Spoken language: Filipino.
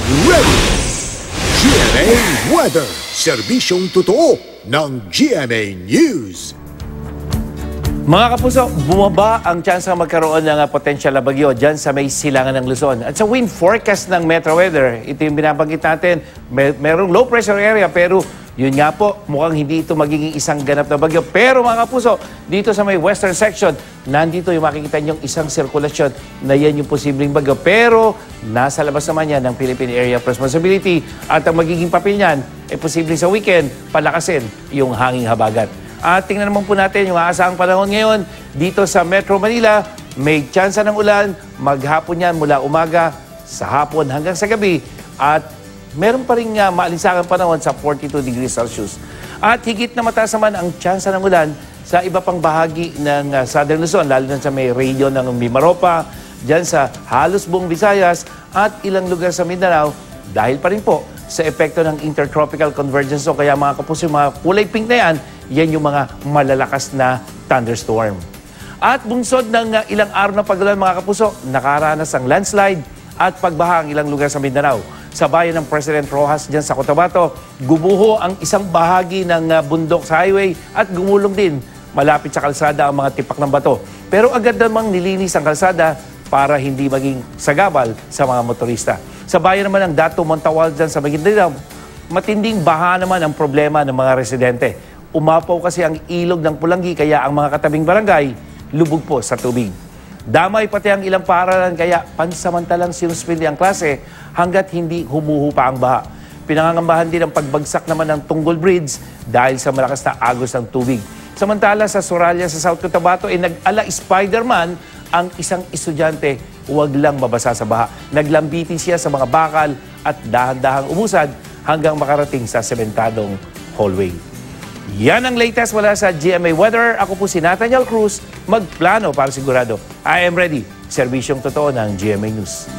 ready! GMA Weather, serbisyong totoo ng GMA News. Mga kapuso, bumaba ang tsansa magkaroon ng potensyal na bagyo dyan sa may silangan ng Luzon. At sa wind forecast ng Metro Weather, ito yung binabanggit natin, merong low pressure area pero yun nga po, mukhang hindi ito magiging isang ganap na bagyo. Pero mga kapuso, dito sa may western section, nandito yung makikita niyong isang sirkulasyon na yan yung posibleng bagyo. Pero nasa labas naman yan ng Philippine Area of Responsibility at ang magiging papel niyan ay posibleng sa weekend palakasin yung hanging habagat. At tingnan naman po natin yung aasahang panahon ngayon dito sa Metro Manila. May tsansa ng ulan, maghapon yan mula umaga, sa hapon hanggang sa gabi. At meron pa rin maalinsangang panahon sa 42 degrees Celsius. At higit na mataas naman ang tsansa ng ulan sa iba pang bahagi ng Southern Luzon, lalo na sa may region ng Mimaropa, dyan sa halos buong Visayas at ilang lugar sa Mindanao dahil pa rin po sa epekto ng intertropical convergence. So kaya mga kapuso, yung mga kulay pink na yan, yan yung mga malalakas na thunderstorm. At bungsod ng ilang araw na pagulan mga kapuso, nakaranas ang landslide at pagbaha ang ilang lugar sa Mindanao. Sa bayan ng President Roxas dyan sa Cotabato, gumuho ang isang bahagi ng bundok sa highway at gumulong din malapit sa kalsada ang mga tipak ng bato. Pero agad namang nilinis ang kalsada para hindi maging sagabal sa mga motorista. Sa bayan naman ng Dato Montawal dyan sa Maguindanao, matinding baha naman ang problema ng mga residente. Umapaw kasi ang ilog ng Pulangi kaya ang mga katabing barangay lubog po sa tubig. Damay pati ang ilang paaralan kaya pansamantalang sinuspindi ang klase hanggat hindi humuhupa ang baha. Pinangangambahan din ang pagbagsak naman ng Tunggol Bridge dahil sa malakas na agos ng tubig. Samantala sa Soraya sa South Cotabato ay nag-ala Spider-Man ang isang estudyante, huwag lang mabasa sa baha. Naglambitin siya sa mga bakal at dahan-dahang umusad hanggang makarating sa sementadong hallway. Yan ang latest wala sa GMA Weather. Ako po si Nathaniel Cruz, magplano para sigurado. I am ready. Serbisyong totoo ng GMA News.